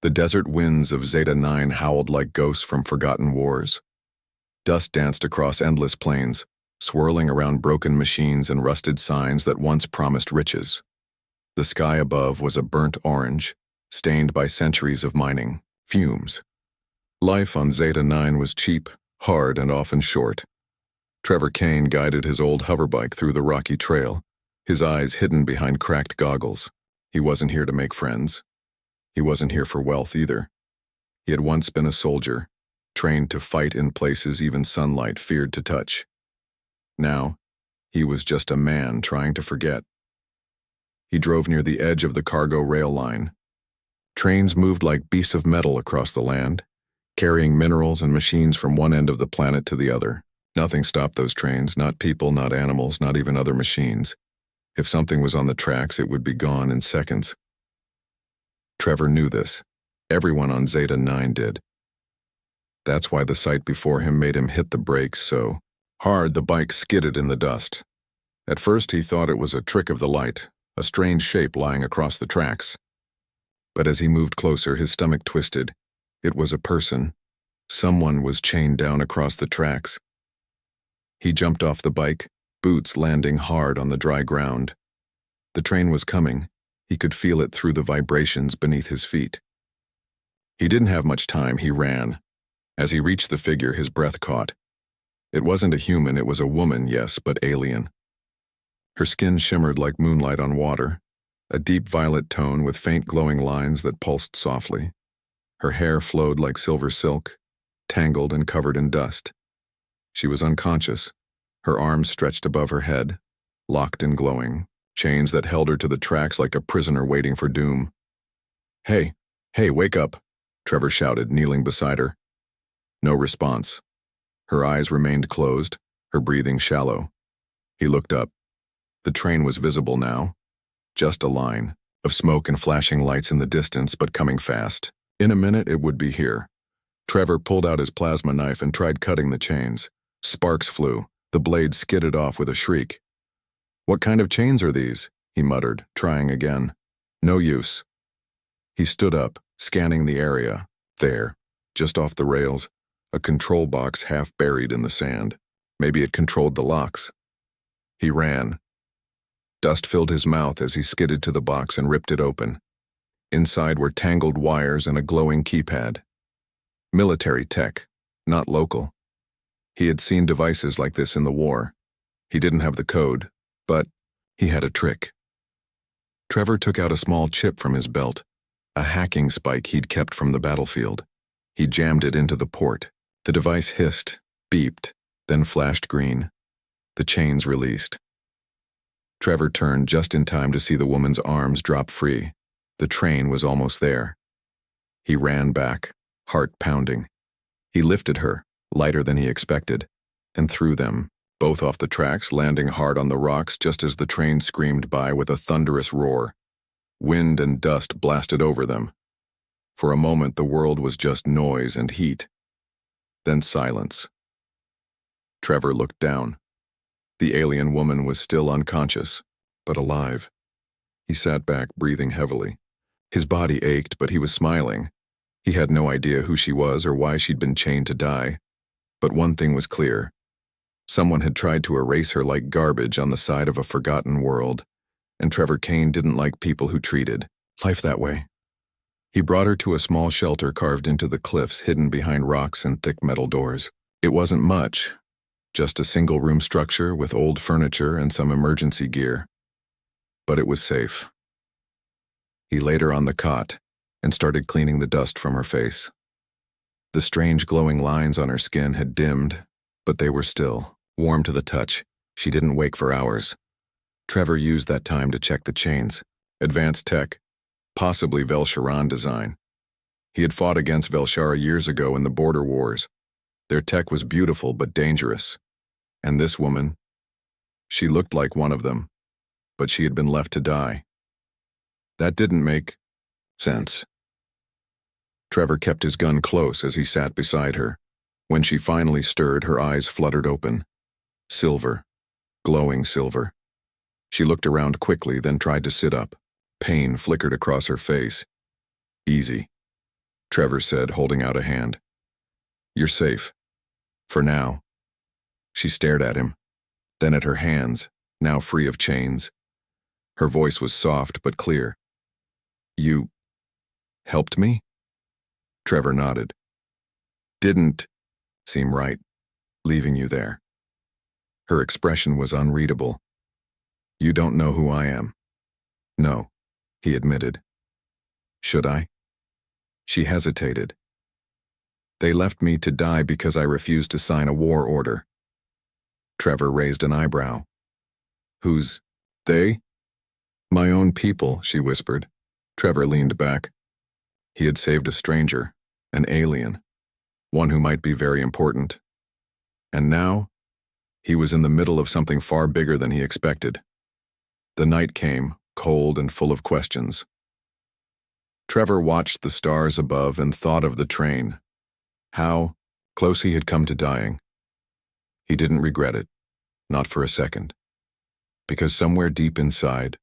The desert winds of Zeta 9 howled like ghosts from forgotten wars. Dust danced across endless plains, swirling around broken machines and rusted signs that once promised riches. The sky above was a burnt orange, stained by centuries of mining, fumes. Life on Zeta 9 was cheap, hard, and often short. Trevor Kane guided his old hoverbike through the rocky trail, his eyes hidden behind cracked goggles. He wasn't here to make friends. He wasn't here for wealth either. He had once been a soldier, trained to fight in places even sunlight feared to touch. Now, he was just a man trying to forget. He drove near the edge of the cargo rail line. Trains moved like beasts of metal across the land, carrying minerals and machines from one end of the planet to the other. Nothing stopped those trains, not people, not animals, not even other machines. If something was on the tracks, it would be gone in seconds. Trevor knew this. Everyone on Zeta 9 did. That's why the sight before him made him hit the brakes so hard the bike skidded in the dust. At first he thought it was a trick of the light, a strange shape lying across the tracks. But as he moved closer, his stomach twisted. It was a person. Someone was chained down across the tracks. He jumped off the bike, boots landing hard on the dry ground. The train was coming. He could feel it through the vibrations beneath his feet. He didn't have much time, he ran. As he reached the figure, his breath caught. It wasn't a human, it was a woman, yes, but alien. Her skin shimmered like moonlight on water, a deep violet tone with faint glowing lines that pulsed softly. Her hair flowed like silver silk, tangled and covered in dust. She was unconscious, her arms stretched above her head, locked and glowing, chains that held her to the tracks like a prisoner waiting for doom. Hey, wake up, Trevor shouted, kneeling beside her. No response. Her eyes remained closed, her breathing shallow. He looked up. The train was visible now. Just a line of smoke and flashing lights in the distance, but coming fast. In a minute, it would be here. Trevor pulled out his plasma knife and tried cutting the chains. Sparks flew. The blade skidded off with a shriek. What kind of chains are these? He muttered, trying again. No use. He stood up, scanning the area. There, just off the rails, a control box half buried in the sand. Maybe it controlled the locks. He ran. Dust filled his mouth as he skidded to the box and ripped it open. Inside were tangled wires and a glowing keypad. Military tech, not local. He had seen devices like this in the war. He didn't have the code, but he had a trick. Trevor took out a small chip from his belt, a hacking spike he'd kept from the battlefield. He jammed it into the port. The device hissed, beeped, then flashed green. The chains released. Trevor turned just in time to see the woman's arms drop free. The train was almost there. He ran back, heart pounding. He lifted her, lighter than he expected, and threw them, both off the tracks, landing hard on the rocks just as the train screamed by with a thunderous roar. Wind and dust blasted over them. For a moment, the world was just noise and heat. Then silence. Trevor looked down. The alien woman was still unconscious, but alive. He sat back, breathing heavily. His body ached, but he was smiling. He had no idea who she was or why she'd been chained to die. But one thing was clear. Someone had tried to erase her like garbage on the side of a forgotten world, and Trevor Kane didn't like people who treated life that way. He brought her to a small shelter carved into the cliffs, hidden behind rocks and thick metal doors. It wasn't much, just a single-room structure with old furniture and some emergency gear. But it was safe. He laid her on the cot and started cleaning the dust from her face. The strange glowing lines on her skin had dimmed, but they were still, warm to the touch. She didn't wake for hours. Trevor used that time to check the chains. Advanced tech, possibly Velsharan design. He had fought against Velshara years ago in the border wars. Their tech was beautiful but dangerous. And this woman, she looked like one of them, but she had been left to die. That didn't make sense. Trevor kept his gun close as he sat beside her. When she finally stirred, her eyes fluttered open. Silver, glowing silver. She looked around quickly, then tried to sit up. Pain flickered across her face. Easy. Trevor said, holding out a hand. You're safe. For now. She stared at him, then at her hands, now free of chains. Her voice was soft but clear. You helped me? Trevor nodded. Didn't seem right, leaving you there. Her expression was unreadable. You don't know who I am. No, he admitted. Should I? She hesitated. They left me to die because I refused to sign a war order. Trevor raised an eyebrow. Who's they? My own people, she whispered. Trevor leaned back. He had saved a stranger, an alien, one who might be very important. And now, he was in the middle of something far bigger than he expected. The night came, cold and full of questions. Trevor watched the stars above and thought of the train. How close he had come to dying. He didn't regret it, not for a second. Because somewhere deep inside,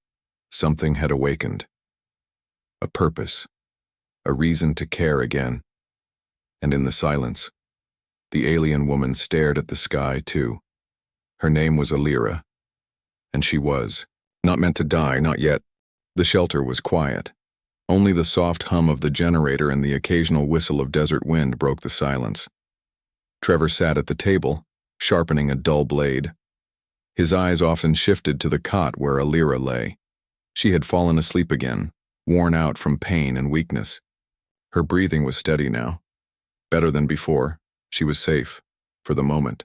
something had awakened. A purpose, a reason to care again. And in the silence, the alien woman stared at the sky too. Her name was Alira, and she was not meant to die, not yet. The shelter was quiet. Only the soft hum of the generator and the occasional whistle of desert wind broke the silence. Trevor sat at the table, sharpening a dull blade. His eyes often shifted to the cot where Alira lay. She had fallen asleep again, worn out from pain and weakness. Her breathing was steady now. Better than before, she was safe, for the moment.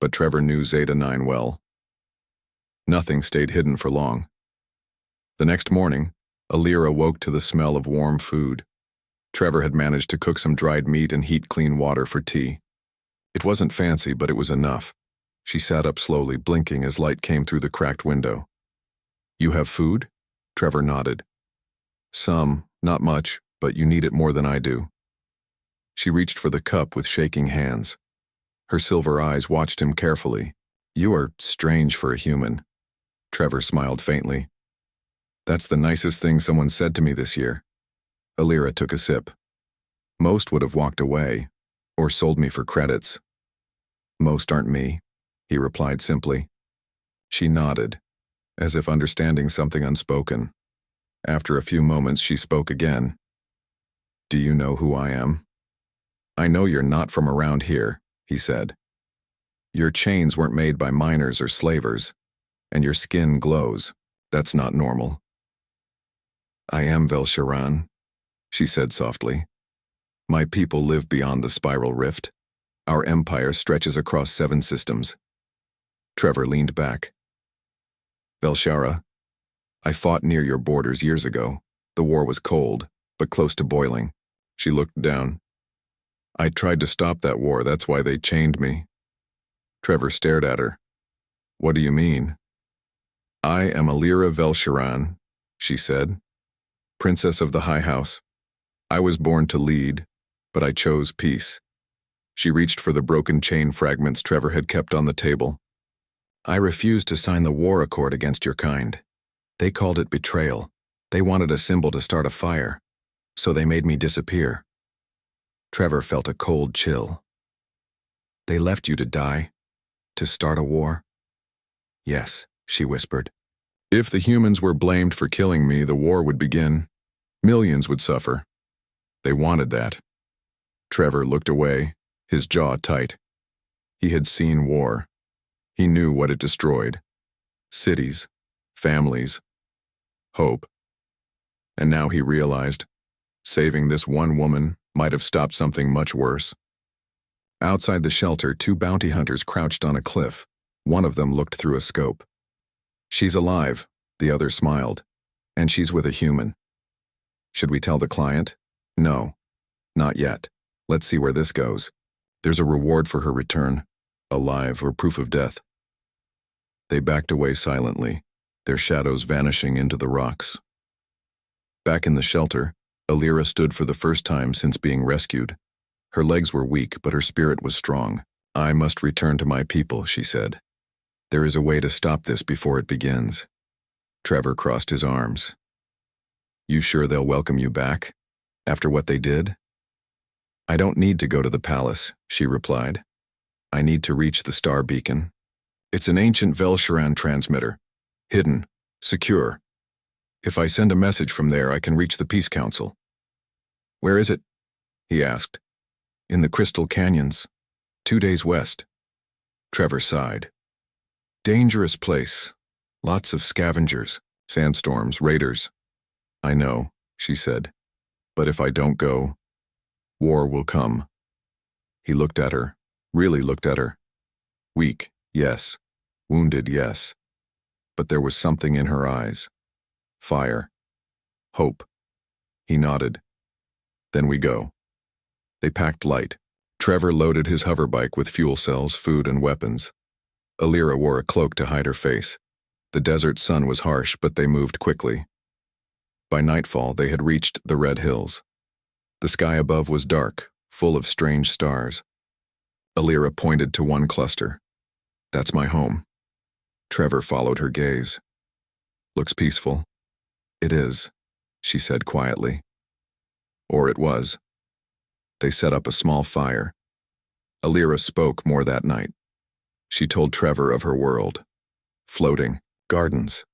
But Trevor knew Zeta 9 well. Nothing stayed hidden for long. The next morning, Alira woke to the smell of warm food. Trevor had managed to cook some dried meat and heat clean water for tea. It wasn't fancy, but it was enough. She sat up slowly, blinking as light came through the cracked window. You have food? Trevor nodded. Some, not much, but you need it more than I do. She reached for the cup with shaking hands. Her silver eyes watched him carefully. You are strange for a human. Trevor smiled faintly. That's the nicest thing someone said to me this year. Alira took a sip. Most would have walked away, or sold me for credits. Most aren't me, he replied simply. She nodded, as if understanding something unspoken. After a few moments, she spoke again. Do you know who I am? I know you're not from around here, he said. Your chains weren't made by miners or slavers, and your skin glows. That's not normal. I am Velsharan, she said softly. My people live beyond the spiral rift. Our empire stretches across 7 systems. Trevor leaned back. Velshara, I fought near your borders years ago. The war was cold, but close to boiling. She looked down. I tried to stop that war, that's why they chained me. Trevor stared at her. What do you mean? I am Alira Velsharan, she said. Princess of the High House. I was born to lead, but I chose peace. She reached for the broken chain fragments Trevor had kept on the table. I refused to sign the war accord against your kind. They called it betrayal. They wanted a symbol to start a fire, so they made me disappear. Trevor felt a cold chill. They left you to die? To start a war? Yes, she whispered. If the humans were blamed for killing me, the war would begin. Millions would suffer. They wanted that. Trevor looked away, his jaw tight. He had seen war. He knew what it destroyed. Cities, families, hope. And now he realized, saving this one woman might have stopped something much worse. Outside the shelter, 2 bounty hunters crouched on a cliff. One of them looked through a scope. She's alive, the other smiled. And she's with a human. Should we tell the client? No, not yet. Let's see where this goes. There's a reward for her return, alive or proof of death. They backed away silently, their shadows vanishing into the rocks. Back in the shelter, Alira stood for the first time since being rescued. Her legs were weak, but her spirit was strong. I must return to my people, she said. There is a way to stop this before it begins. Trevor crossed his arms. You sure they'll welcome you back? After what they did? I don't need to go to the palace, she replied. I need to reach the star beacon. It's an ancient Velsharan transmitter. Hidden. Secure. If I send a message from there, I can reach the Peace Council. Where is it? He asked. In the Crystal Canyons. 2 days west. Trevor sighed. Dangerous place. Lots of scavengers, sandstorms, raiders. I know, she said. But if I don't go, war will come. He looked at her, really looked at her. Weak, yes. Wounded, yes. But there was something in her eyes. Fire. Hope. He nodded. Then we go. They packed light. Trevor loaded his hoverbike with fuel cells, food, and weapons. Alira wore a cloak to hide her face. The desert sun was harsh, but they moved quickly. By nightfall, they had reached the Red Hills. The sky above was dark, full of strange stars. Alira pointed to one cluster. That's my home. Trevor followed her gaze. Looks peaceful. It is, she said quietly. Or it was. They set up a small fire. Alira spoke more that night. She told Trevor of her world. Floating, gardens,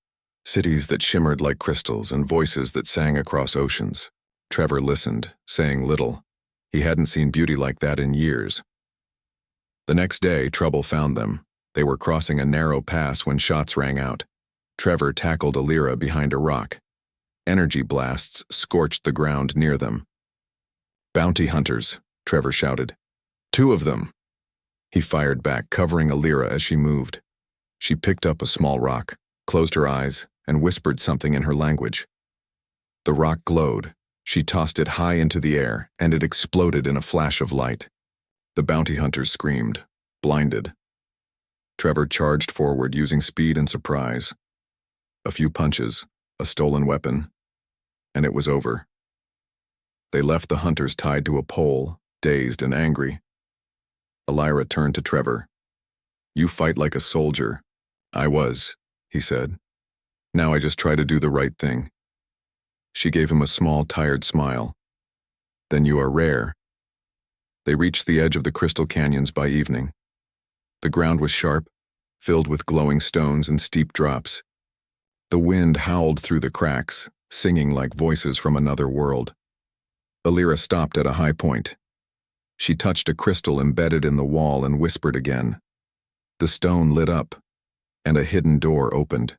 cities that shimmered like crystals and voices that sang across oceans. Trevor listened, saying little. He hadn't seen beauty like that in years. The next day, trouble found them. They were crossing a narrow pass when shots rang out. Trevor tackled Alira behind a rock. Energy blasts scorched the ground near them. Bounty hunters, Trevor shouted. 2 of them. He fired back, covering Alira as she moved. She picked up a small rock, closed her eyes, and whispered something in her language. The rock glowed. She tossed it high into the air, and it exploded in a flash of light. The bounty hunters screamed, blinded. Trevor charged forward using speed and surprise. A few punches, a stolen weapon, and it was over. They left the hunters tied to a pole, dazed and angry. Alira turned to Trevor. You fight like a soldier. I was, he said. Now I just try to do the right thing. She gave him a small, tired smile. Then you are rare. They reached the edge of the Crystal Canyons by evening. The ground was sharp, filled with glowing stones and steep drops. The wind howled through the cracks, singing like voices from another world. Alira stopped at a high point. She touched a crystal embedded in the wall and whispered again. The stone lit up, and a hidden door opened.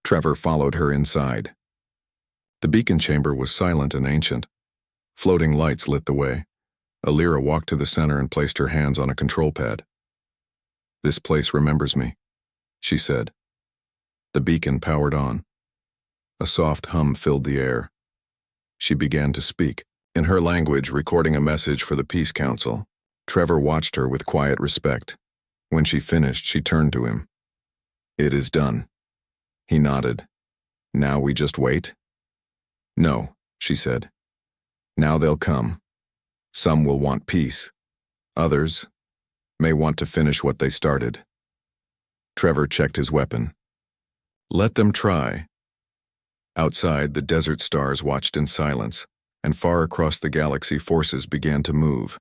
Trevor followed her inside. The beacon chamber was silent and ancient. Floating lights lit the way. Alira walked to the center and placed her hands on a control pad. This place remembers me, she said. The beacon powered on. A soft hum filled the air. She began to speak, in her language recording a message for the Peace Council. Trevor watched her with quiet respect. When she finished, she turned to him. It is done. He nodded. Now we just wait? No, she said. Now they'll come. Some will want peace. Others may want to finish what they started. Trevor checked his weapon. Let them try. Outside, the desert stars watched in silence, and far across the galaxy forces began to move,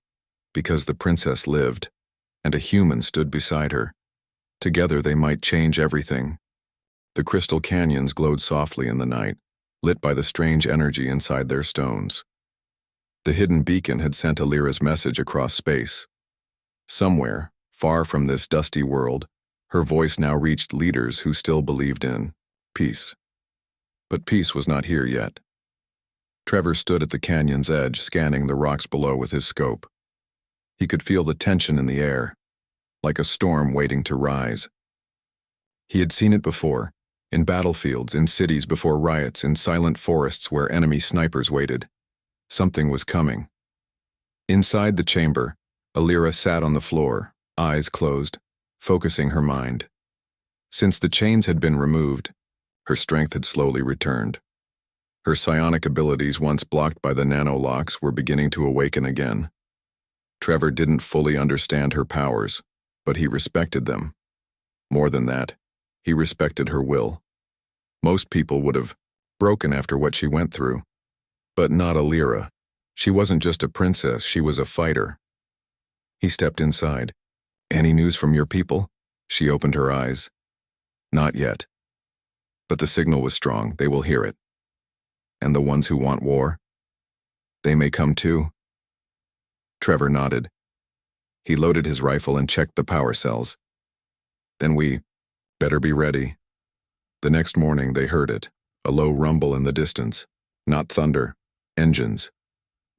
because the princess lived, and a human stood beside her. Together they might change everything. The crystal canyons glowed softly in the night, lit by the strange energy inside their stones. The hidden beacon had sent Alira's message across space. Somewhere, far from this dusty world, her voice now reached leaders who still believed in peace. But peace was not here yet. Trevor stood at the canyon's edge, scanning the rocks below with his scope. He could feel the tension in the air, like a storm waiting to rise. He had seen it before, in battlefields, in cities before riots, in silent forests where enemy snipers waited. Something was coming. Inside the chamber, Alira sat on the floor, eyes closed, focusing her mind. Since the chains had been removed, her strength had slowly returned. Her psionic abilities, once blocked by the nanolocks, were beginning to awaken again. Trevor didn't fully understand her powers, but he respected them. More than that, he respected her will. Most people would have broken after what she went through, but not Alira. She wasn't just a princess, she was a fighter. He stepped inside. Any news from your people? She opened her eyes. Not yet. But the signal was strong, they will hear it. And the ones who want war? They may come too? Trevor nodded. He loaded his rifle and checked the power cells. Then we better be ready. The next morning they heard it, a low rumble in the distance. Not thunder, engines.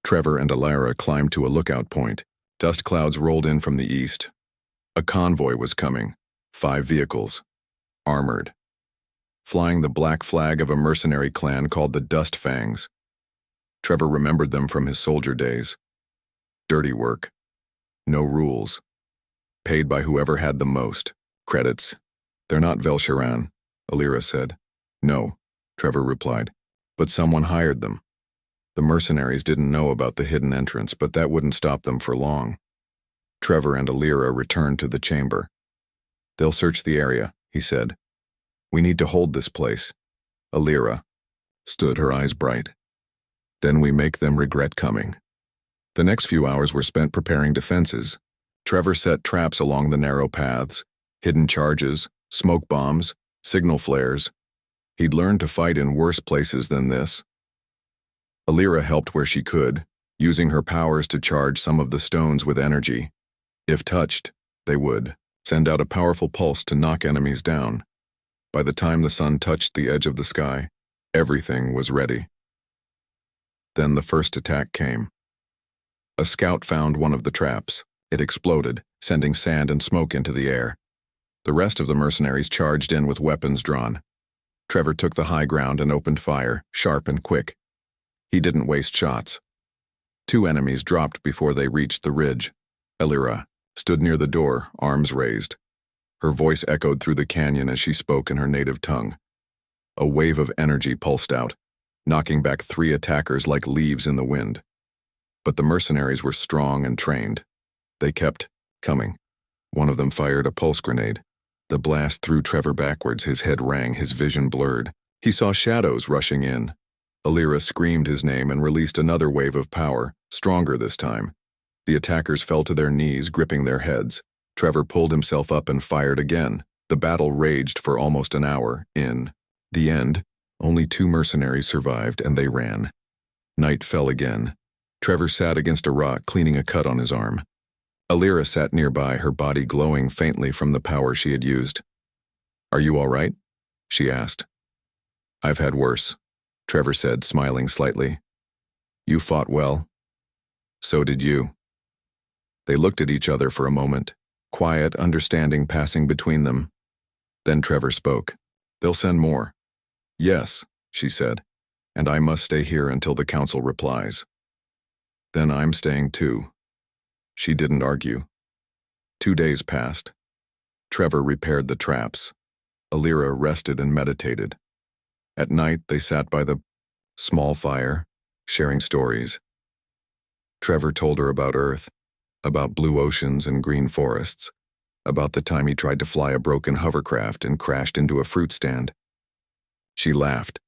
Trevor and Alara climbed to a lookout point. Dust clouds rolled in from the east. A convoy was coming, 5 vehicles, armored, flying the black flag of a mercenary clan called the Dust Fangs. Trevor remembered them from his soldier days. Dirty work. No rules. Paid by whoever had the most. Credits. They're not Velsharan, Alara said. No, Trevor replied. But someone hired them. The mercenaries didn't know about the hidden entrance, but that wouldn't stop them for long. Trevor and Alara returned to the chamber. They'll search the area, he said. We need to hold this place. Alara stood, her eyes bright. Then we make them regret coming. The next few hours were spent preparing defenses. Trevor set traps along the narrow paths, hidden charges, smoke bombs, signal flares. He'd learned to fight in worse places than this. Alara helped where she could, using her powers to charge some of the stones with energy. If touched, they would send out a powerful pulse to knock enemies down. By the time the sun touched the edge of the sky, everything was ready. Then the first attack came. A scout found one of the traps. It exploded, sending sand and smoke into the air. The rest of the mercenaries charged in with weapons drawn. Trevor took the high ground and opened fire, sharp and quick. He didn't waste shots. 2 enemies dropped before they reached the ridge. Alara stood near the door, arms raised. Her voice echoed through the canyon as she spoke in her native tongue. A wave of energy pulsed out, knocking back 3 attackers like leaves in the wind. But the mercenaries were strong and trained. They kept coming. One of them fired a pulse grenade. The blast threw Trevor backwards, his head rang, his vision blurred. He saw shadows rushing in. Alara screamed his name and released another wave of power, stronger this time. The attackers fell to their knees, gripping their heads. Trevor pulled himself up and fired again. The battle raged for almost an hour. In the end, only 2 mercenaries survived, and they ran. Night fell again. Trevor sat against a rock, cleaning a cut on his arm. Alara sat nearby, her body glowing faintly from the power she had used. "Are you all right?" she asked. "I've had worse," Trevor said, smiling slightly. "You fought well." "So did you." They looked at each other for a moment, quiet understanding passing between them. Then Trevor spoke. "They'll send more." "Yes," she said, "and I must stay here until the council replies." "Then I'm staying too." She didn't argue. 2 days passed. Trevor repaired the traps. Alara rested and meditated. At night, they sat by the small fire, sharing stories. Trevor told her about Earth, about blue oceans and green forests, about the time he tried to fly a broken hovercraft and crashed into a fruit stand. She laughed,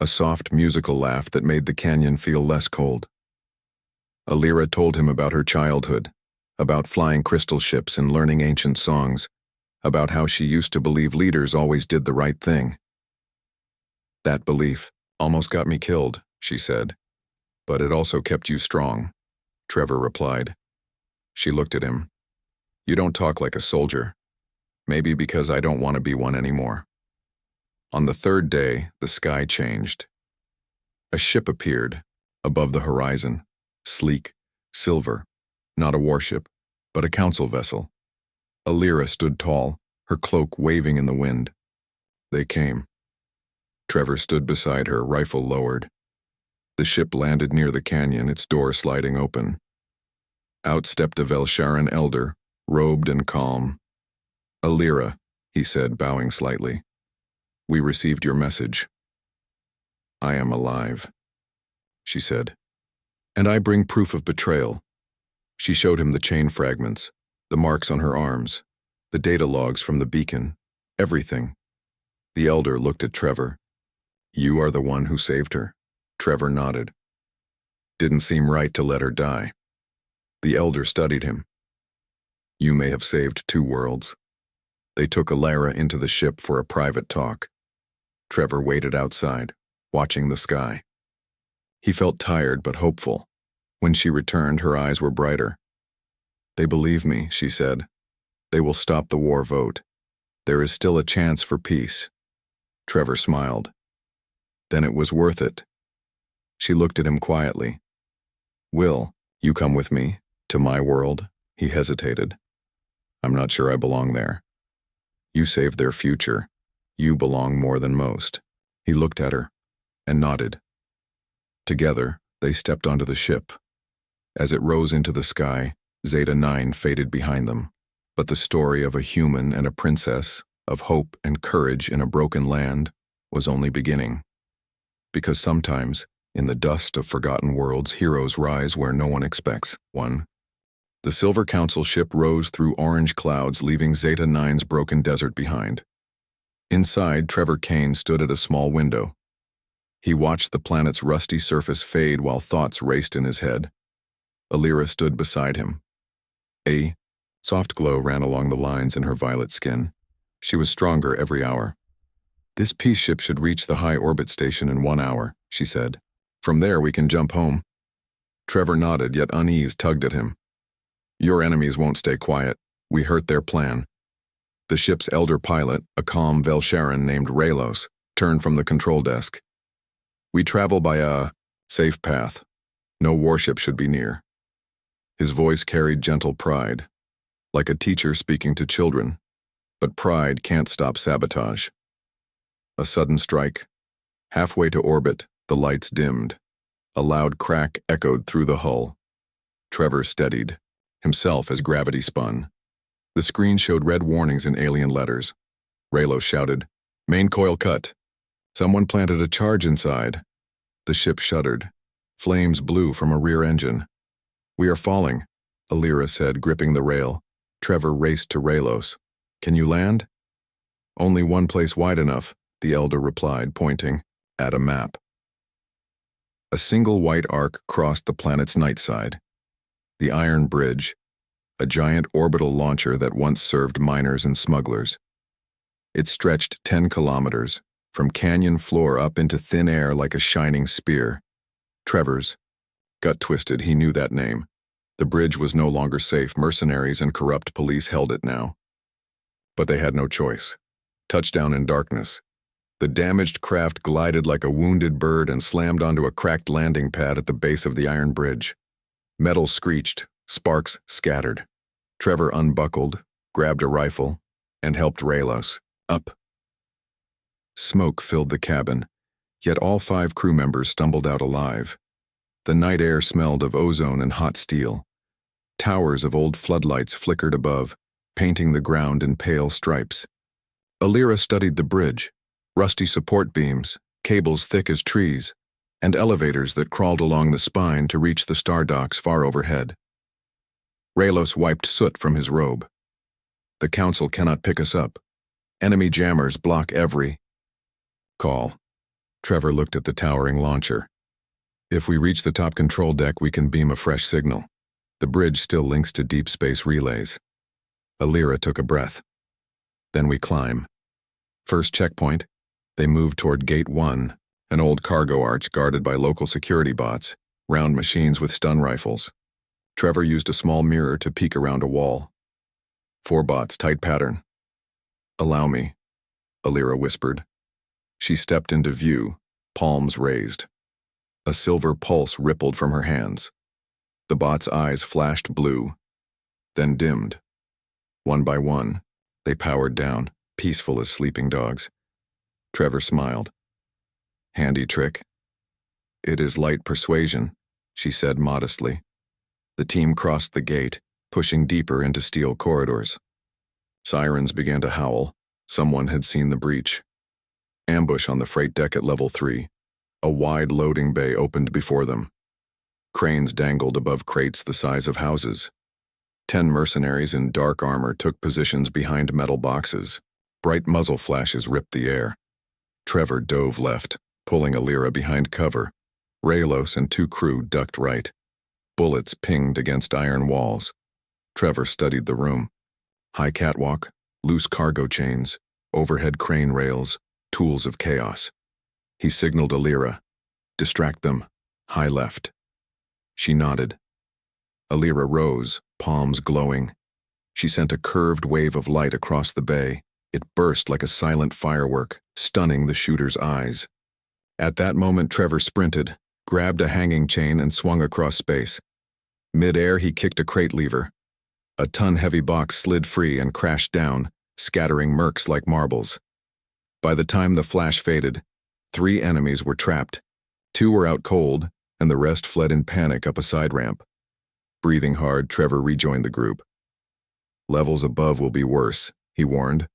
a soft musical laugh that made the canyon feel less cold. Alara told him about her childhood, about flying crystal ships and learning ancient songs, about how she used to believe leaders always did the right thing. "That belief almost got me killed," she said. "But it also kept you strong," Trevor replied. She looked at him. "You don't talk like a soldier. Maybe because I don't want to be one anymore." On the 3rd day, the sky changed. A ship appeared above the horizon, sleek, silver, not a warship, but a council vessel. Alara stood tall, her cloak waving in the wind. They came. Trevor stood beside her, rifle lowered. The ship landed near the canyon, its door sliding open. Out stepped a Velsharan elder, robed and calm. "Alara," he said, bowing slightly. "We received your message." "I am alive," she said. "And I bring proof of betrayal." She showed him the chain fragments, the marks on her arms, the data logs from the beacon, everything. The elder looked at Trevor. "You are the one who saved her?" Trevor nodded. Didn't seem right to let her die. The elder studied him. You may have saved 2 worlds. They took Alara into the ship for a private talk. Trevor waited outside, watching the sky. He felt tired but hopeful. When she returned, her eyes were brighter. They believe me, she said. They will stop the war vote. There is still a chance for peace. Trevor smiled. Then it was worth it. She looked at him quietly. Will, you come with me, to my world? He hesitated. I'm not sure I belong there. You saved their future. You belong more than most. He looked at her and nodded. Together, they stepped onto the ship. As it rose into the sky, Zeta 9 faded behind them. But the story of a human and a princess, of hope and courage in a broken land, was only beginning. Because sometimes, in the dust of forgotten worlds, heroes rise where no one expects. 1. The Silver Council ship rose through orange clouds, leaving Zeta 9's broken desert behind. Inside, Trevor Kane stood at a small window. He watched the planet's rusty surface fade while thoughts raced in his head. Alara stood beside him. A soft glow ran along the lines in her violet skin. She was stronger every hour. This peace ship should reach the high orbit station in 1 hour, she said. From there we can jump home. Trevor nodded, yet unease tugged at him. Your enemies won't stay quiet. We hurt their plan. The ship's elder pilot, a calm Velsharan named Raylos, turned from the control desk. We travel by a safe path. No warship should be near. His voice carried gentle pride, like a teacher speaking to children. But pride can't stop sabotage. A sudden strike. Halfway to orbit, the lights dimmed. A loud crack echoed through the hull. Trevor steadied, himself as gravity spun. The screen showed red warnings in alien letters. Raylo shouted, "Main coil cut. Someone planted a charge inside." The ship shuddered. Flames blew from a rear engine. "We are falling," Alara said, gripping the rail. Trevor raced to Raylos. "Can you land?" "Only one place wide enough," the elder replied, pointing at a map. A single white arc crossed the planet's night side. The Iron Bridge, a giant orbital launcher that once served miners and smugglers. It stretched 10 kilometers, from canyon floor up into thin air like a shining spear. Trevor's. Gut twisted, he knew that name. The bridge was no longer safe. Mercenaries and corrupt police held it now. But they had no choice. Touchdown in darkness. The damaged craft glided like a wounded bird and slammed onto a cracked landing pad at the base of the iron bridge. Metal screeched, sparks scattered. Trevor unbuckled, grabbed a rifle, and helped Raylos up. Smoke filled the cabin, yet all 5 crew members stumbled out alive. The night air smelled of ozone and hot steel. Towers of old floodlights flickered above, painting the ground in pale stripes. Alara studied the bridge, rusty support beams, cables thick as trees, and elevators that crawled along the spine to reach the star docks far overhead. Raylos wiped soot from his robe. "The Council cannot pick us up. Enemy jammers block every call." Trevor looked at the towering launcher. "If we reach the top control deck, we can beam a fresh signal. The bridge still links to deep space relays." Alara took a breath. "Then we climb." First checkpoint, they moved toward Gate 1, an old cargo arch guarded by local security bots, round machines with stun rifles. Trevor used a small mirror to peek around a wall. 4 bots, tight pattern. "Allow me," Alara whispered. She stepped into view, palms raised. A silver pulse rippled from her hands. The bot's eyes flashed blue, then dimmed. One by one, they powered down, peaceful as sleeping dogs. Trevor smiled. "Handy trick." "It is light persuasion," she said modestly. The team crossed the gate, pushing deeper into steel corridors. Sirens began to howl. Someone had seen the breach. Ambush on the freight deck at level 3. A wide loading bay opened before them. Cranes dangled above crates the size of houses. 10 mercenaries in dark armor took positions behind metal boxes. Bright muzzle flashes ripped the air. Trevor dove left, pulling Alara behind cover. Raylos and two crew ducked right. Bullets pinged against iron walls. Trevor studied the room. High catwalk, loose cargo chains, overhead crane rails, tools of chaos. He signaled Alira. Distract them. High left. She nodded. Alira rose, palms glowing. She sent a curved wave of light across the bay. It burst like a silent firework, stunning the shooter's eyes. At that moment, Trevor sprinted, grabbed a hanging chain and swung across space. Mid-air, he kicked a crate lever. A ton-heavy box slid free and crashed down, scattering mercs like marbles. By the time the flash faded, 3 enemies were trapped. 2 were out cold, and the rest fled in panic up a side ramp. Breathing hard, Trevor rejoined the group. Levels above will be worse, he warned.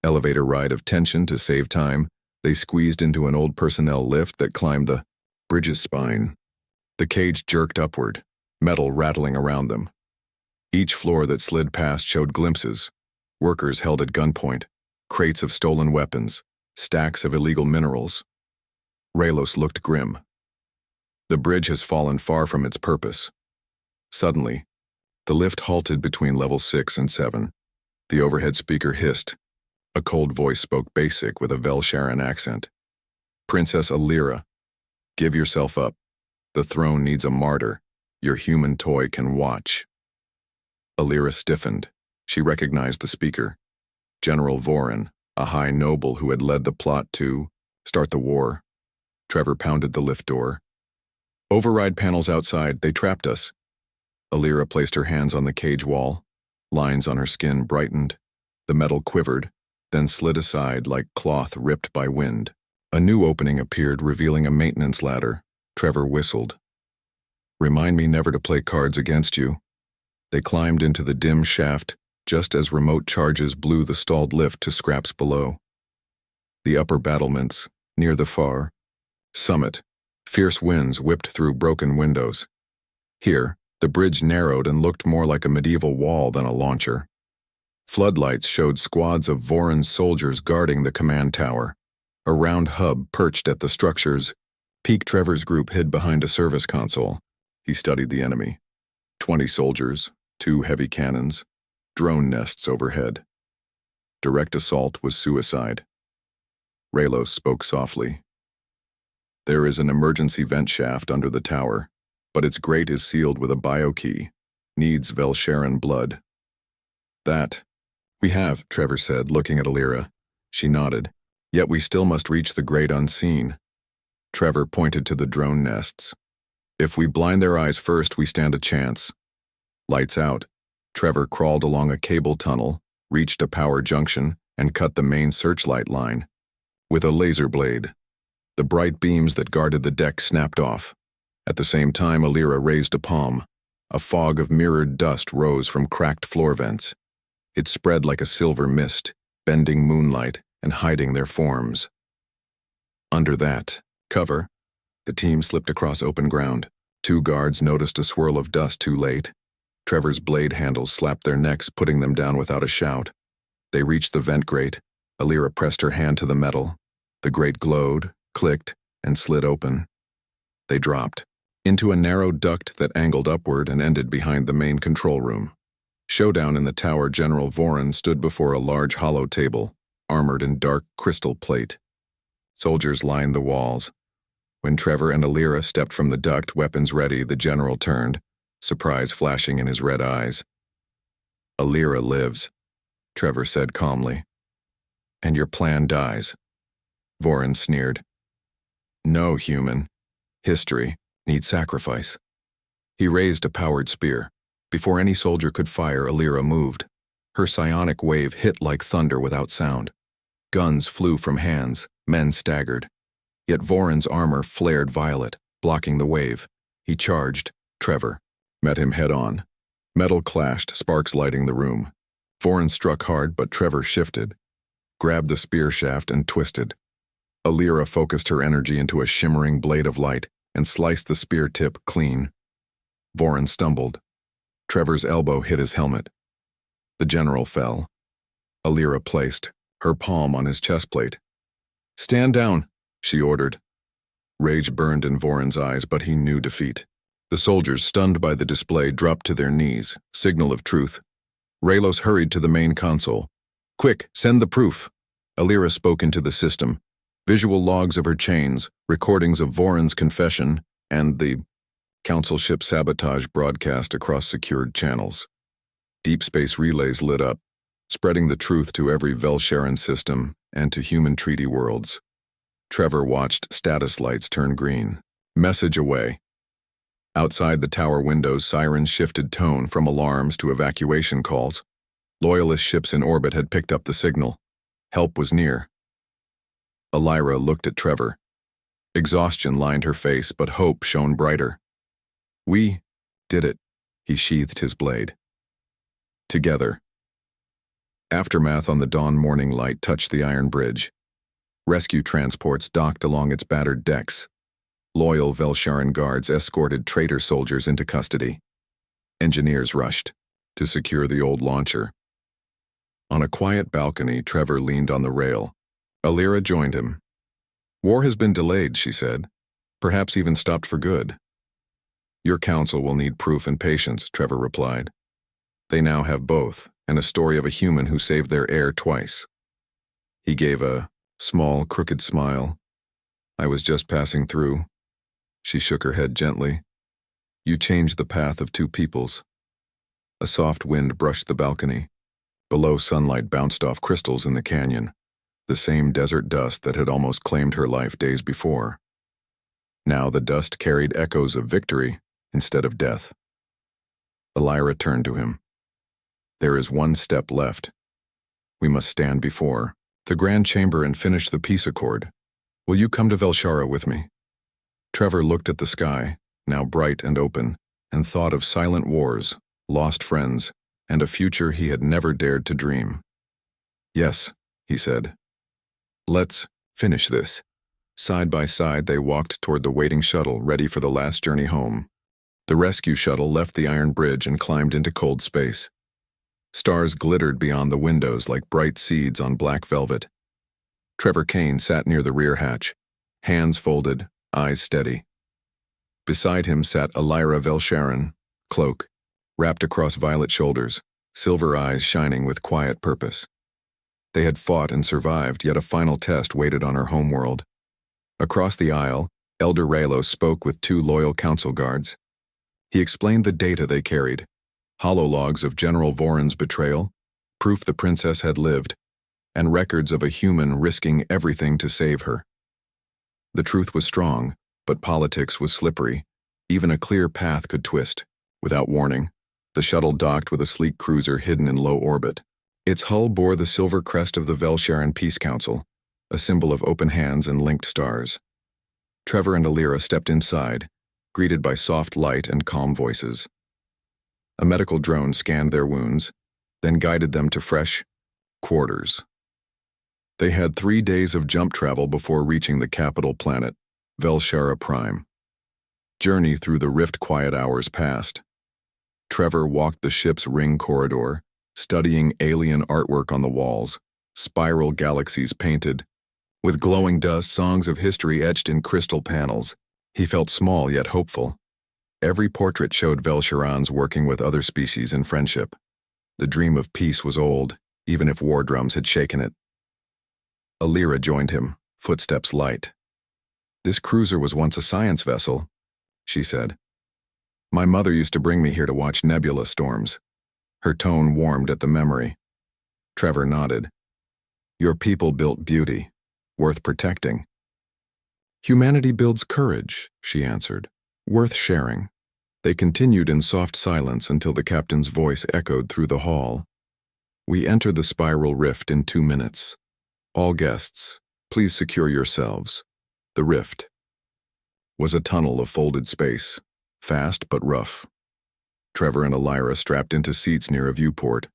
Elevator ride of tension to save time, they squeezed into an old personnel lift that climbed the bridge's spine. The cage jerked upward, metal rattling around them. Each floor that slid past showed glimpses. Workers held at gunpoint, crates of stolen weapons, stacks of illegal minerals. Raylos looked grim. The bridge has fallen far from its purpose. Suddenly, the lift halted between level 6 and 7. The overhead speaker hissed. A cold voice spoke basic with a Velsharan accent. Princess Alira, give yourself up. The throne needs a martyr. Your human toy can watch. Alira stiffened. She recognized the speaker. General Vorin, a high noble who had led the plot to start the war. Trevor pounded the lift door. Override panels outside, they trapped us. Alira placed her hands on the cage wall. Lines on her skin brightened. The metal quivered, then slid aside like cloth ripped by wind. A new opening appeared, revealing a maintenance ladder. Trevor whistled. Remind me never to play cards against you. They climbed into the dim shaft, just as remote charges blew the stalled lift to scraps below. The upper battlements, near the far summit, fierce winds whipped through broken windows. Here, the bridge narrowed and looked more like a medieval wall than a launcher. Floodlights showed squads of Vorin's soldiers guarding the command tower. A round hub perched at the structure's peak. Trevor's group hid behind a service console. He studied the enemy. 20 soldiers, 2 heavy cannons, drone nests overhead. Direct assault was suicide. Raylos spoke softly. There is an emergency vent shaft under the tower, but its grate is sealed with a biokey. Needs Velsharan blood. That we have, Trevor said, looking at Alira. She nodded. Yet we still must reach the grate unseen. Trevor pointed to the drone nests. If we blind their eyes first, we stand a chance. Lights out. Trevor crawled along a cable tunnel, reached a power junction, and cut the main searchlight line. With a laser blade, the bright beams that guarded the deck snapped off. At the same time, Alira raised a palm. A fog of mirrored dust rose from cracked floor vents. It spread like a silver mist, bending moonlight and hiding their forms. Under that cover, the team slipped across open ground. 2 guards noticed a swirl of dust too late. Trevor's blade handles slapped their necks, putting them down without a shout. They reached the vent grate. Alira pressed her hand to the metal. The grate glowed, clicked, and slid open. They dropped into a narrow duct that angled upward and ended behind the main control room. Showdown in the tower. General Vorin stood before a large hollow table, armored in dark crystal plate. Soldiers lined the walls. When Trevor and Alira stepped from the duct, weapons ready, the general turned, surprise flashing in his red eyes. Alira lives, Trevor said calmly. And your plan dies. Vorin sneered. No, human. History needs sacrifice. He raised a powered spear. Before any soldier could fire, Alira moved. Her psionic wave hit like thunder without sound. Guns flew from hands, men staggered. Yet Vorin's armor flared violet, blocking the wave. He charged. Trevor met him head-on. Metal clashed, sparks lighting the room. Vorin struck hard, but Trevor shifted, grabbed the spear shaft and twisted. Alira focused her energy into a shimmering blade of light and sliced the spear tip clean. Vorin stumbled. Trevor's elbow hit his helmet. The general fell. Alira placed her palm on his chest plate. Stand down, she ordered. Rage burned in Voron's eyes, but he knew defeat. The soldiers, stunned by the display, dropped to their knees, signal of truth. Raylos hurried to the main console. "Quick, send the proof." Alira spoke into the system. Visual logs of her chains, recordings of Voron's confession, and the council ship sabotage broadcast across secured channels. Deep space relays lit up, spreading the truth to every Velsharan system and to human treaty worlds. Trevor watched status lights turn green. Message away. Outside the tower windows, sirens shifted tone from alarms to evacuation calls. Loyalist ships in orbit had picked up the signal. Help was near. Alira looked at Trevor. Exhaustion lined her face, but hope shone brighter. "We did it." He sheathed his blade. Together. Aftermath on the dawn morning light touched the iron bridge. Rescue transports docked along its battered decks. Loyal Velsharan guards escorted traitor soldiers into custody. Engineers rushed to secure the old launcher. On a quiet balcony, Trevor leaned on the rail. Alira joined him. "War has been delayed," she said. "Perhaps even stopped for good." "Your council will need proof and patience," Trevor replied. "They now have both, and a story of a human who saved their heir twice." He gave a small, crooked smile. "I was just passing through." She shook her head gently. "You changed the path of two peoples." A soft wind brushed the balcony. Below, sunlight bounced off crystals in the canyon, the same desert dust that had almost claimed her life days before. Now the dust carried echoes of victory instead of death. Alira turned to him. "There is one step left. We must stand before the Grand Chamber and finish the peace accord. Will you come to Velshara with me?" Trevor looked at the sky, now bright and open, and thought of silent wars, lost friends, and a future he had never dared to dream. "Yes," he said. "Let's finish this." Side by side, they walked toward the waiting shuttle, ready for the last journey home. The rescue shuttle left the iron bridge and climbed into cold space. Stars glittered beyond the windows like bright seeds on black velvet. Trevor Kane sat near the rear hatch, hands folded, eyes steady. Beside him sat Alira Velsharan, cloak, wrapped across violet shoulders, silver eyes shining with quiet purpose. They had fought and survived, yet a final test waited on her homeworld. Across the aisle, Elder Raylos spoke with two loyal council guards. He explained the data they carried, holologs of General Voron's betrayal, proof the princess had lived, and records of a human risking everything to save her. The truth was strong, but politics was slippery. Even a clear path could twist. Without warning, the shuttle docked with a sleek cruiser hidden in low orbit. Its hull bore the silver crest of the Velsharan Peace Council, a symbol of open hands and linked stars. Trevor and Alira stepped inside, greeted by soft light and calm voices. A medical drone scanned their wounds, then guided them to fresh quarters. They had 3 days of jump travel before reaching the capital planet, Velshara Prime. Journey through the rift quiet hours passed. Trevor walked the ship's ring corridor, studying alien artwork on the walls, spiral galaxies painted. With glowing dust, songs of history etched in crystal panels, he felt small yet hopeful. Every portrait showed Velsharans working with other species in friendship. The dream of peace was old, even if war drums had shaken it. Alira joined him, footsteps light. "This cruiser was once a science vessel," she said. "My mother used to bring me here to watch nebula storms." Her tone warmed at the memory. Trevor nodded. "Your people built beauty, worth protecting." "Humanity builds courage," she answered, "worth sharing." They continued in soft silence until the captain's voice echoed through the hall. "We enter the spiral rift in 2 minutes. All guests, please secure yourselves." The rift was a tunnel of folded space, fast but rough. Trevor and Alira strapped into seats near a viewport.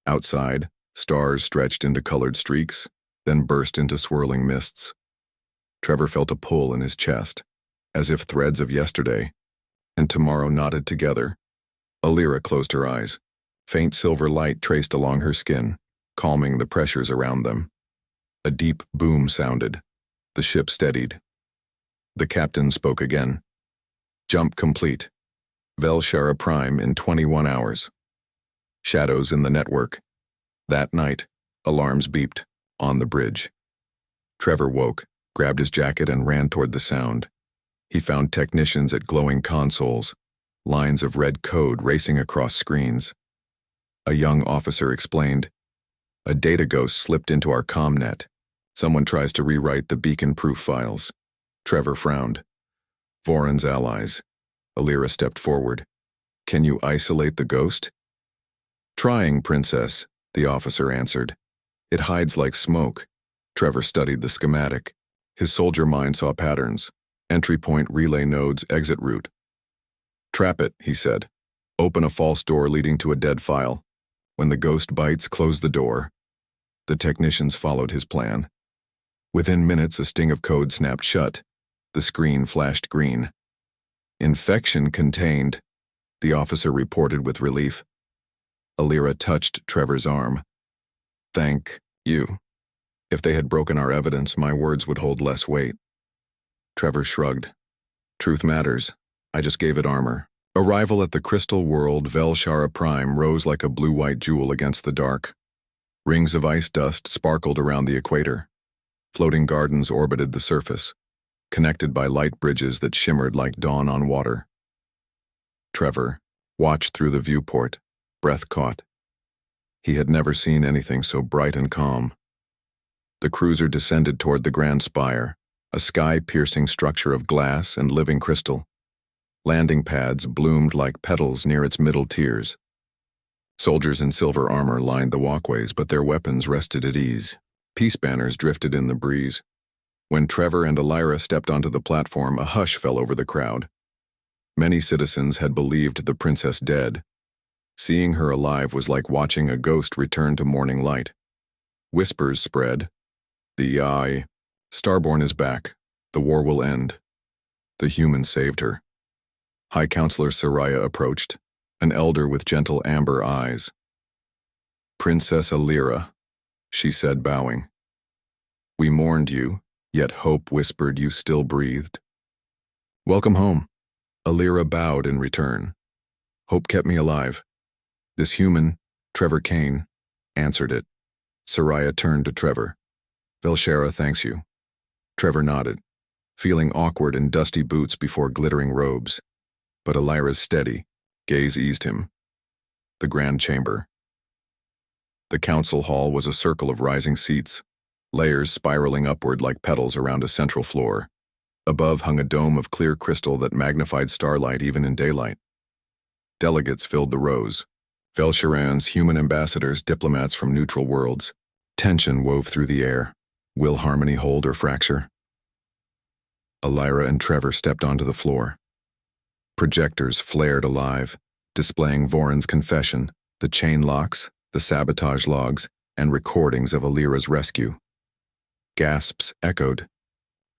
Outside, stars stretched into colored streaks, then burst into swirling mists. Trevor felt a pull in his chest, as if threads of yesterday and tomorrow knotted together. Alira closed her eyes. Faint silver light traced along her skin, calming the pressures around them. A deep boom sounded. The ship steadied. The captain spoke again. Jump complete. Velshara Prime in 21 hours. Shadows in the network. That night, alarms beeped, on the bridge. Trevor woke, grabbed his jacket and ran toward the sound. He found technicians at glowing consoles, lines of red code racing across screens. A young officer explained, "A data ghost slipped into our comnet. Someone tries to rewrite the beacon-proof files." Trevor frowned. Voron's allies. Alira stepped forward. "Can you isolate the ghost?" "Trying, Princess," the officer answered. "It hides like smoke." Trevor studied the schematic. His soldier mind saw patterns. Entry point, relay nodes, exit route. "Trap it," he said. "Open a false door leading to a dead file. When the ghost bites, close the door." The technicians followed his plan. Within minutes, a sting of code snapped shut. The screen flashed green. "Infection contained," the officer reported with relief. Alira touched Trevor's arm. "Thank you. If they had broken our evidence, my words would hold less weight." Trevor shrugged. "Truth matters. I just gave it armor." Arrival at the crystal world Velshara Prime rose like a blue-white jewel against the dark. Rings of ice dust sparkled around the equator. Floating gardens orbited the surface, connected by light bridges that shimmered like dawn on water. Trevor watched through the viewport, breath caught. He had never seen anything so bright and calm. The cruiser descended toward the grand spire, a sky-piercing structure of glass and living crystal. Landing pads bloomed like petals near its middle tiers. Soldiers in silver armor lined the walkways, but their weapons rested at ease. Peace banners drifted in the breeze. When Trevor and Alira stepped onto the platform, a hush fell over the crowd. Many citizens had believed the princess dead. Seeing her alive was like watching a ghost return to morning light. Whispers spread. Starborn is back. The war will end." The humans saved her. High Counselor Soraya approached, an elder with gentle amber eyes. "Princess Alira," she said, bowing. "We mourned you, yet hope whispered you still breathed." "Welcome home." Alira bowed in return. "Hope kept me alive." This human, Trevor Kane, answered it. Soraya turned to Trevor. "Velshara thanks you." Trevor nodded, feeling awkward in dusty boots before glittering robes. But Alira's steady gaze eased him. The grand chamber. The council hall was a circle of rising seats, layers spiraling upward like petals around a central floor. Above hung a dome of clear crystal that magnified starlight even in daylight. Delegates filled the rows. Velsharans, human ambassadors, diplomats from neutral worlds. Tension wove through the air. Will harmony hold or fracture? Alira and Trevor stepped onto the floor. Projectors flared alive, displaying Voron's confession, the chain locks, the sabotage logs, and recordings of Alira's rescue. Gasps echoed.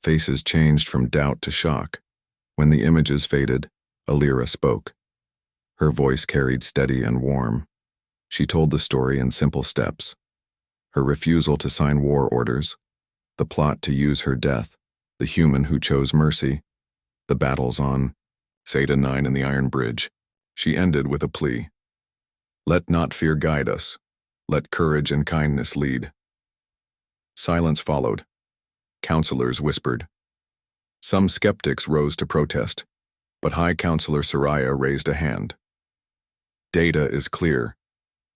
Faces changed from doubt to shock. When the images faded, Alira spoke. Her voice carried steady and warm. She told the story in simple steps. Her refusal to sign war orders, the plot to use her death, the human who chose mercy, the battles on Zeta 9 and the Iron Bridge. She ended with a plea. Let not fear guide us. Let courage and kindness lead. Silence followed. Counselors whispered. Some skeptics rose to protest, but High Counselor Soraya raised a hand. Data is clear.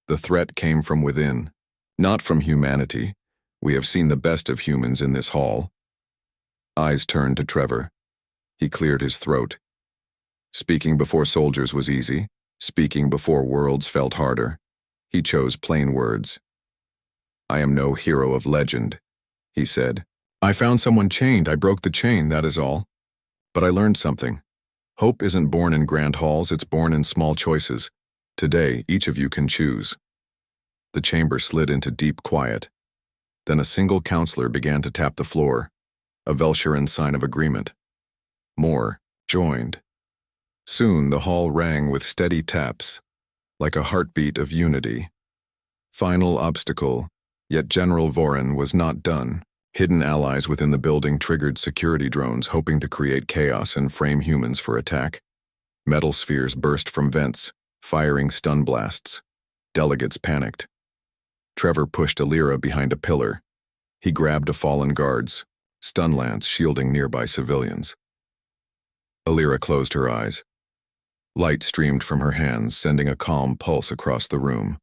The threat came from within, not from humanity. We have seen the best of humans in this hall. Eyes turned to Trevor. He cleared his throat. Speaking before soldiers was easy. Speaking before worlds felt harder. He chose plain words. I am no hero of legend, he said. I found someone chained. I broke the chain, that is all. But I learned something. Hope isn't born in grand halls, it's born in small choices. Today, each of you can choose. The chamber slid into deep quiet. Then a single counselor began to tap the floor, a Velsharan sign of agreement. More joined. Soon the hall rang with steady taps, like a heartbeat of unity. Final obstacle, yet General Voron was not done. Hidden allies within the building triggered security drones hoping to create chaos and frame humans for attack. Metal spheres burst from vents, firing stun blasts. Delegates panicked. Trevor pushed Alira behind a pillar. He grabbed a fallen guard's stun lance shielding nearby civilians. Alira closed her eyes. Light streamed from her hands, sending a calm pulse across the room.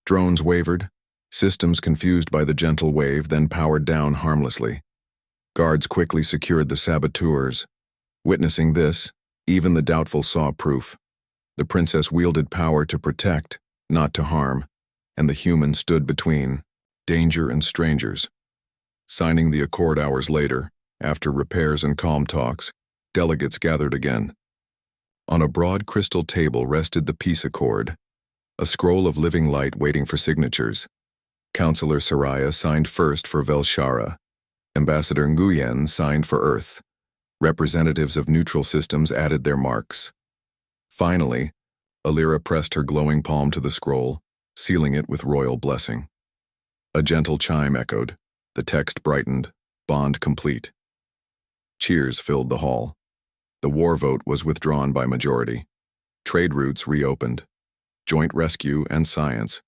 Drones wavered, systems confused by the gentle wave, then powered down harmlessly. Guards quickly secured the saboteurs. Witnessing this, even the doubtful saw proof. The princess wielded power to protect, not to harm, and the human stood between danger and strangers. Signing the accord hours later, after repairs and calm talks, delegates gathered again. On a broad crystal table rested the peace accord, a scroll of living light waiting for signatures. Counselor Soraya signed first for Velshara. Ambassador Nguyen signed for Earth. Representatives of neutral systems added their marks. Finally, Alira pressed her glowing palm to the scroll, sealing it with royal blessing. A gentle chime echoed. The text brightened, bond complete. Cheers filled the hall. The war vote was withdrawn by majority. Trade routes reopened. Joint rescue and science.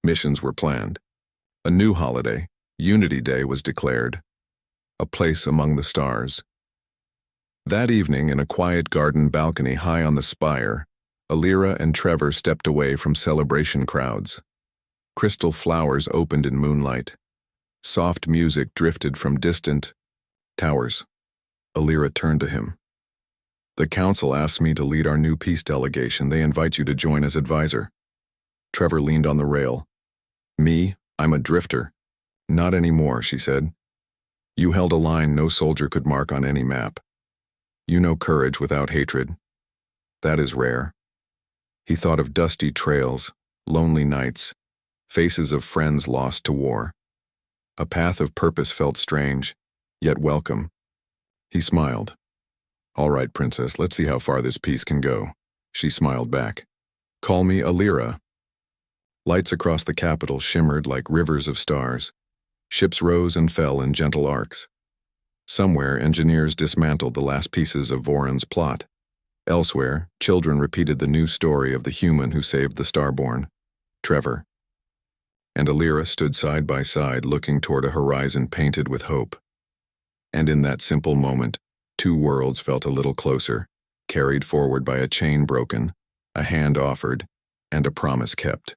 Missions were planned. A new holiday, Unity Day, was declared. A place among the stars. That evening, in a quiet garden balcony high on the spire, Alira and Trevor stepped away from celebration crowds. Crystal flowers opened in moonlight. Soft music drifted from distant towers. Alira turned to him. The council asked me to lead our new peace delegation. They invite you to join as advisor. Trevor leaned on the rail. Me? I'm a drifter. Not anymore, she said. You held a line no soldier could mark on any map. You know courage without hatred. That is rare. He thought of dusty trails, lonely nights, faces of friends lost to war. A path of purpose felt strange, yet welcome. He smiled. All right, princess, let's see how far this peace can go. She smiled back. Call me Alira. Lights across the capital shimmered like rivers of stars. Ships rose and fell in gentle arcs. Somewhere, engineers dismantled the last pieces of Voron's plot. Elsewhere, children repeated the new story of the human who saved the starborn, Trevor. And Alira stood side by side, looking toward a horizon painted with hope. And in that simple moment, two worlds felt a little closer, carried forward by a chain broken, a hand offered, and a promise kept.